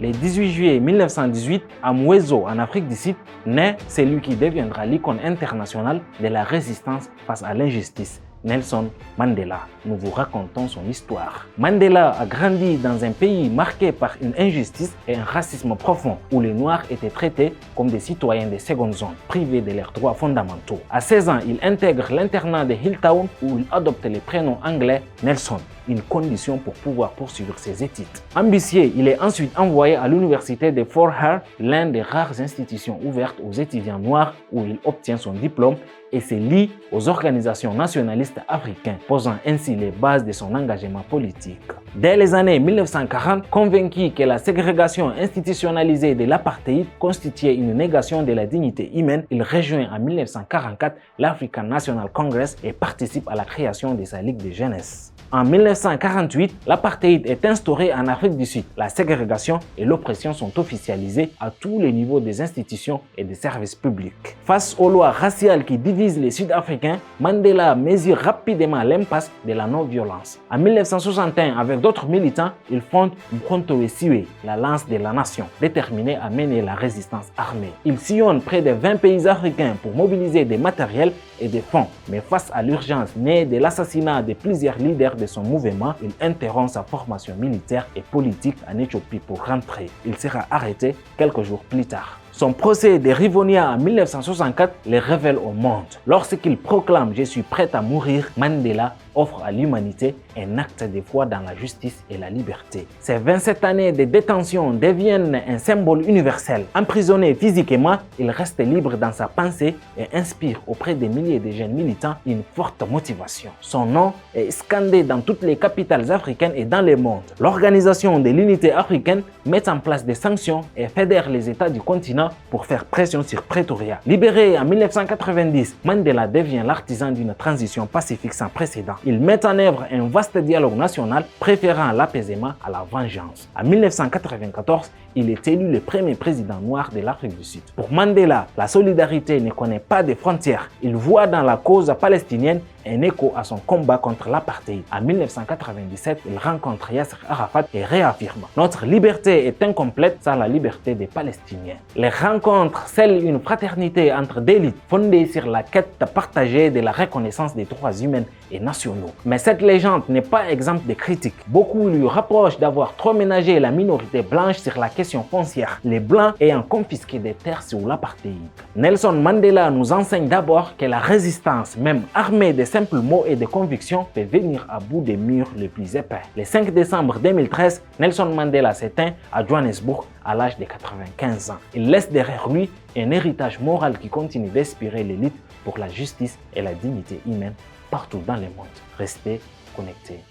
Le 18 juillet 1918, à Mweso, en Afrique du Sud, naît celui qui deviendra l'icône internationale de la résistance face à l'injustice, Nelson Mandela. Nous vous racontons son histoire. Mandela a grandi dans un pays marqué par une injustice et un racisme profond, où les Noirs étaient traités comme des citoyens de seconde zone, privés de leurs droits fondamentaux. À 16 ans, il intègre l'internat de Hilltown où il adopte le prénom anglais Nelson, une condition pour pouvoir poursuivre ses études. Ambitieux, il est ensuite envoyé à l'université de Fort Hare, l'une des rares institutions ouvertes aux étudiants noirs où il obtient son diplôme et se lie aux organisations nationalistes africaines, posant ainsi les bases de son engagement politique. Dès les années 1940, convaincu que la ségrégation institutionnalisée de l'apartheid constituait une négation de la dignité humaine, il rejoint en 1944 l'African National Congress et participe à la création de sa Ligue de jeunesse. En 1948, l'apartheid est instauré en Afrique du Sud. La ségrégation et l'oppression sont officialisées à tous les niveaux des institutions et des services publics. Face aux lois raciales qui divisent les Sud-Africains, Mandela mesure rapidement l'impasse de la non-violence. En 1961, avec d'autres militants, il fonde Umkhonto we Sizwe, la lance de la nation, déterminé à mener la résistance armée. Il sillonne près de 20 pays africains pour mobiliser des matériels et des fonds. Mais face à l'urgence née de l'assassinat de plusieurs leaders de son mouvement, il interrompt sa formation militaire et politique en Éthiopie pour rentrer. Il sera arrêté quelques jours plus tard. Son procès de Rivonia en 1964 le révèle au monde. Lorsqu'il proclame « Je suis prêt à mourir », Mandela offre à l'humanité un acte de foi dans la justice et la liberté. Ces 27 années de détention deviennent un symbole universel. Emprisonné physiquement, il reste libre dans sa pensée et inspire auprès des milliers de jeunes militants une forte motivation. Son nom est scandé dans toutes les capitales africaines et dans le monde. L'Organisation de l'Unité africaine met en place des sanctions et fédère les États du continent pour faire pression sur Pretoria. Libéré en 1990, Mandela devient l'artisan d'une transition pacifique sans précédent. Il met en œuvre un vaste dialogue national, préférant l'apaisement à la vengeance. En 1994, il est élu le premier président noir de l'Afrique du Sud. Pour Mandela, la solidarité ne connaît pas de frontières. Il voit dans la cause palestinienne un écho à son combat contre l'apartheid. En 1997, il rencontre Yasser Arafat et réaffirme « Notre liberté est incomplète sans la liberté des Palestiniens ». Les rencontres scellent une fraternité entre des élites fondée sur la quête partagée de la reconnaissance des droits humains et nationaux. Mais cette légende n'est pas exempte de critiques. Beaucoup lui rapprochent d'avoir trop ménagé la minorité blanche sur la question foncière, les Blancs ayant confisqué des terres sous l'apartheid. Nelson Mandela nous enseigne d'abord que la résistance, même armée de simples mots et de convictions, peut venir à bout des murs les plus épais. Le 5 décembre 2013, Nelson Mandela s'éteint à Johannesburg à l'âge de 95 ans. Il laisse derrière lui un héritage moral qui continue d'inspirer l'élite pour la justice et la dignité humaine partout dans le monde. Restez connectés.